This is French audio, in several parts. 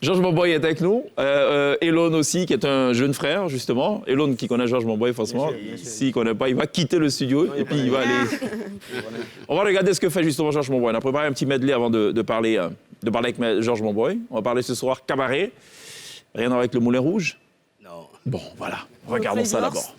Georges Monboy est avec nous. Elon aussi, qui est un jeune frère, justement. Elon, qui connaît Georges Monboy, forcément. S'il ne connaît pas, il va quitter le studio et puis il va aller... On va regarder ce que fait justement Georges Monboy. On a préparé un petit medley avant de parler avec Georges Monboy. On va parler ce soir cabaret. Rien à voir avec le Moulin Rouge? Non. Bon, voilà. Regardons ça d'abord.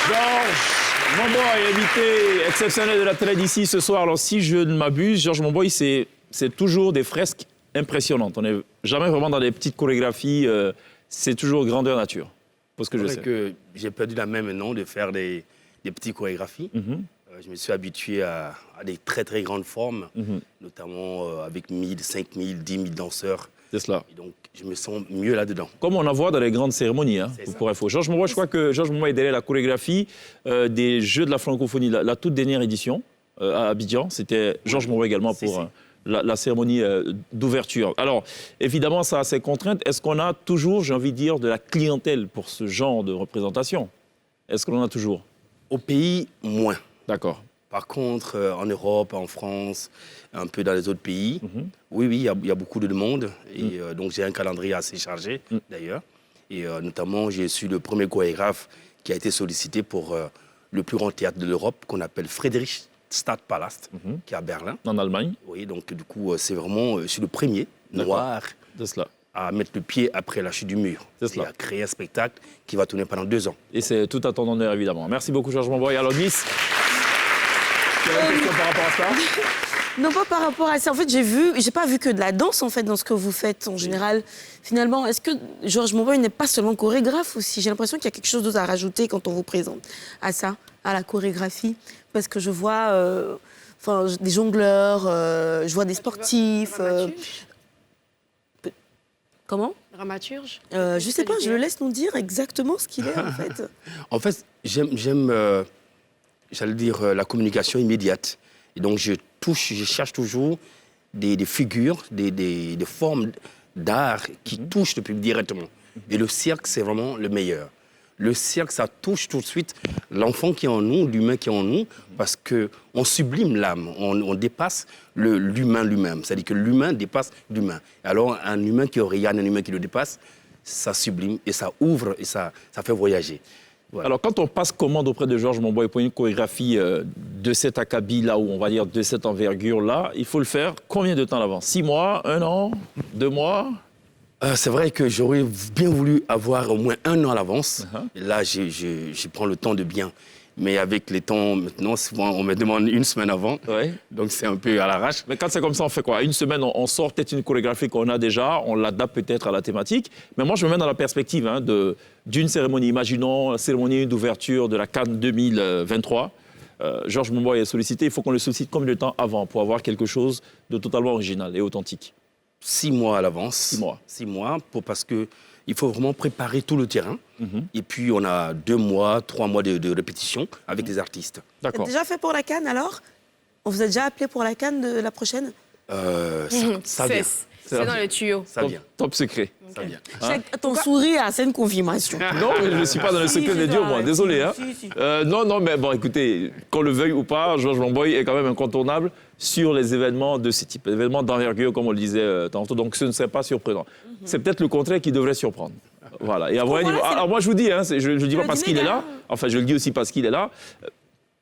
Georges Monboy, invité exceptionnel de la télé d'ici ce soir. Alors, si je ne m'abuse, Georges Monboy, c'est toujours des fresques impressionnantes. On n'est jamais vraiment dans des petites chorégraphies. C'est toujours grandeur nature, pour ce que je sais. Que j'ai perdu la main maintenant de faire des petites chorégraphies. Je me suis habitué à des très, très grandes formes, notamment avec 1000, 5000, 10 000 danseurs. C'est cela. Et donc, je me sens mieux là-dedans. Comme on en voit dans les grandes cérémonies, pour info. Georges Monboy, je crois que Georges Monboy est derrière la chorégraphie des Jeux de la francophonie, la toute dernière édition à Abidjan. C'était Georges Monboy également pour la cérémonie d'ouverture. Alors, évidemment, ça a ses contraintes. Est-ce qu'on a toujours, j'ai envie de dire, de la clientèle pour ce genre de représentation? Est-ce qu'on en a toujours? Au pays, moins. D'accord. Par contre, en Europe, en France, un peu dans les autres pays, oui, il y a beaucoup de demandes. Et donc, j'ai un calendrier assez chargé, d'ailleurs. Et notamment, j'ai suis le premier chorégraphe qui a été sollicité pour le plus grand théâtre de l'Europe, qu'on appelle Friedrichstadtpalast, qui est à Berlin. En Allemagne. Oui, donc, du coup, c'est vraiment... je suis le premier noir à mettre le pied après la chute du mur. Et à créer un spectacle qui va tourner pendant 2 ans. Et c'est tout à ton honneur, évidemment. Merci beaucoup, Georges Monboy. Alors, Nice, tu as une question par rapport à ça? Non, pas par rapport à ça. En fait, j'ai pas vu que de la danse, en fait, dans ce que vous faites, en général. Finalement, est-ce que Georges Monboy n'est pas seulement chorégraphe aussi? J'ai l'impression qu'il y a quelque chose d'autre à rajouter quand on vous présente à ça, à la chorégraphie. Parce que je vois des jongleurs, je vois des sportifs. Comment? Dramaturge. Je sais pas, je le laisse nous dire exactement ce qu'il est, en fait. En fait, j'aime j'allais dire, la communication immédiate. Et donc, je cherche toujours des figures, des formes d'art qui touchent le public directement. Et le cirque, c'est vraiment le meilleur. Le cirque, ça touche tout de suite l'enfant qui est en nous, l'humain qui est en nous, parce qu'on sublime l'âme, on dépasse l'humain lui-même. C'est-à-dire que l'humain dépasse l'humain. Alors, un humain qui regarde un humain qui le dépasse, ça sublime et ça ouvre et ça fait voyager. Voilà. Alors, quand on passe commande auprès de Georges Monboy pour une chorégraphie de cet acabit-là, ou on va dire de cette envergure-là, il faut le faire combien de temps à l'avance? 6 mois, 1 an, 2 mois? C'est vrai que j'aurais bien voulu avoir au moins 1 an à l'avance. Et là, je prends le temps de bien. Mais avec les temps, maintenant, souvent, on me demande 1 semaine avant. Ouais. Donc, c'est un peu à l'arrache. Mais quand c'est comme ça, on fait quoi? 1 semaine, on sort peut-être une chorégraphie qu'on a déjà, on l'adapte peut-être à la thématique. Mais moi, je me mets dans la perspective d'une cérémonie. Imaginons la cérémonie d'ouverture de la Cannes 2023. Georges Monboy est sollicité. Il faut qu'on le sollicite combien de temps avant pour avoir quelque chose de totalement original et authentique? 6 mois à l'avance. 6 mois. 6 mois, parce qu'il faut vraiment préparer tout le terrain. Et puis, on a 2 mois, 3 mois de répétition avec les artistes. D'accord. Déjà fait pour la Cannes, alors? On vous a déjà appelé pour la Cannes de la prochaine? Ça vient. C'est dans les tuyaux. Ça vient. Top secret. Ça vient. Ton sourire, c'est une confirmation. Non, mais je ne suis pas dans le secret des dieux, moi. Désolé. Non, mais bon, écoutez, qu'on le veuille ou pas, Georges Monboy est quand même incontournable sur les événements de ce type, événements d'envergure, comme on le disait tantôt. Donc, ce ne serait pas surprenant. C'est peut-être le contraire qui devrait surprendre. Voilà. Et avoir un niveau... Alors, moi, je vous dis, je ne dis pas parce qu'il est là. Enfin, je le dis aussi parce qu'il est là.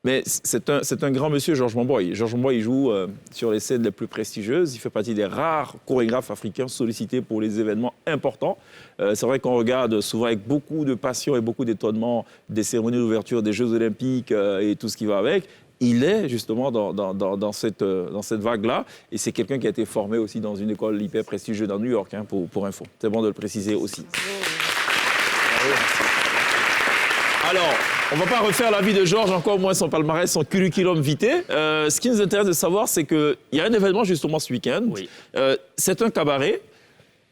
Mais c'est un grand monsieur, Georges Monboy. Georges Monboy, il joue sur les scènes les plus prestigieuses. Il fait partie des rares chorégraphes africains sollicités pour les événements importants. C'est vrai qu'on regarde souvent avec beaucoup de passion et beaucoup d'étonnement des cérémonies d'ouverture des Jeux Olympiques et tout ce qui va avec. Il est justement dans cette vague-là. Et c'est quelqu'un qui a été formé aussi dans une école hyper prestigieuse dans New York, hein, pour info. C'est bon de le préciser aussi. Alors, on ne va pas refaire la vie de Georges, encore moins son palmarès, son curriculum vitae. Ce qui nous intéresse de savoir, c'est qu'il y a un événement justement ce week-end. Oui. C'est un cabaret.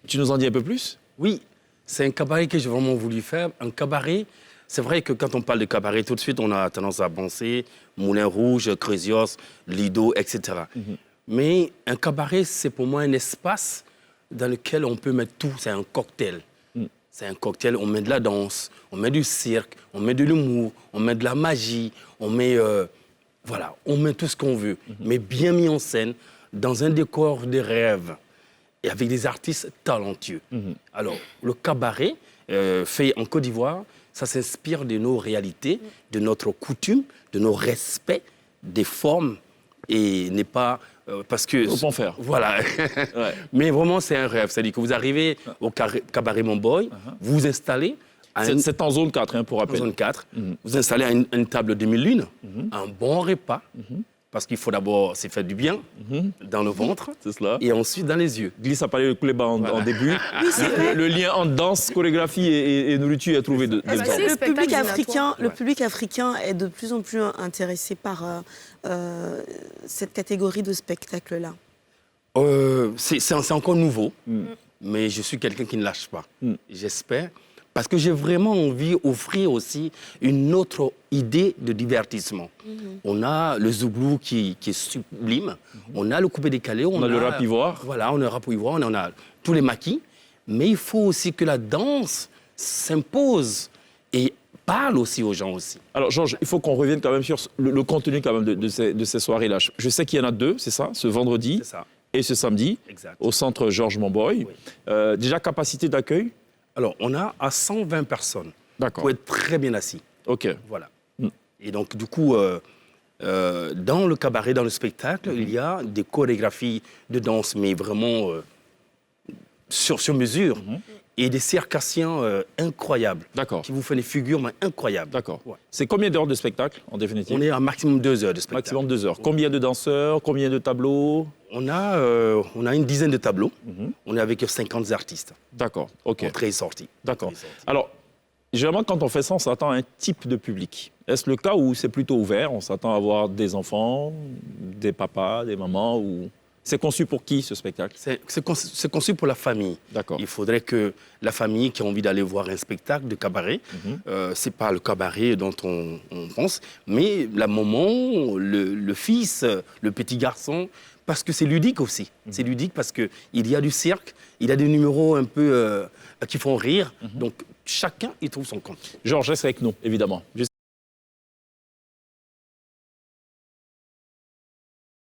Tu nous en dis un peu plus? Oui, c'est un cabaret que j'ai vraiment voulu faire. Un cabaret, c'est vrai que quand on parle de cabaret, tout de suite, on a tendance à penser Moulin Rouge, Crézios, Lido, etc. Mais un cabaret, c'est pour moi un espace dans lequel on peut mettre tout. C'est un cocktail. C'est un cocktail, on met de la danse, on met du cirque, on met de l'humour, on met de la magie, on met, on met tout ce qu'on veut, mais bien mis en scène, dans un décor de rêve, et avec des artistes talentueux. Alors, le cabaret, fait en Côte d'Ivoire, ça s'inspire de nos réalités, de notre coutume, de nos respects, des formes, et n'est pas... parce que... Faut pas en faire. Voilà. Ouais. Mais vraiment, c'est un rêve. C'est-à-dire que vous arrivez au cabaret Monboy, vous vous installez à C'est en zone 4, hein, pour rappel. zone 4, vous installez à une table de 1000 lunes, un bon repas, parce qu'il faut d'abord se faire du bien dans le ventre, C'est cela. et ensuite dans les yeux. Glisse à parler de Kouleba en début. Oui, c'est vrai. Le lien entre danse, chorégraphie et nourriture est trouvé de bah, temps. c'est- Le spectacle public, dînatoire. le public africain est de plus en plus intéressé par cette catégorie de spectacle-là. C'est encore nouveau, mais je suis quelqu'un qui ne lâche pas. J'espère, parce que j'ai vraiment envie d'offrir aussi une autre idée de divertissement. On a le zouglou qui est sublime, on a le coupé-décalé, On a le rap ivoire. Voilà, on a le rap ivoire, on a tous les maquis, mais il faut aussi que la danse s'impose et parle aussi aux gens aussi. Alors, Georges, il faut qu'on revienne quand même sur le contenu quand même de ces soirées-là. Je sais qu'il y en a deux, c'est ça, ce vendredi C'est ça, et ce samedi, exact. au centre Georges Monboy. Déjà, capacité d'accueil? Alors, on a à 120 personnes D'accord. pour être très bien assis. OK. Voilà. Et donc, du coup, dans le cabaret, dans le spectacle, il y a des chorégraphies de danse, mais vraiment sur mesure. Et des circassiens incroyables. D'accord. Qui vous font des figures mais incroyables. D'accord. Ouais. C'est combien d'heures de spectacle, en définitive? On est à maximum 2 heures de spectacle. Maximum 2 heures. Combien de danseurs? Combien de tableaux? On a une dizaine de tableaux. On est avec 50 artistes. D'accord. OK. Entrée et sortie. D'accord. Entrée et sortie. Alors, généralement, quand on fait ça, on s'attend à un type de public. Est-ce le cas où c'est plutôt ouvert? On s'attend à avoir des enfants, des papas, des mamans ou... C'est conçu pour qui, ce spectacle? C'est conçu pour la famille. D'accord. Il faudrait que la famille qui a envie d'aller voir un spectacle de cabaret, c'est pas le cabaret dont on pense, mais la maman, le fils, le petit garçon, parce que c'est ludique aussi. C'est ludique parce qu'il y a du cirque, il y a des numéros un peu qui font rire. Donc, chacun y trouve son compte. Georges, reste avec nous, évidemment. Juste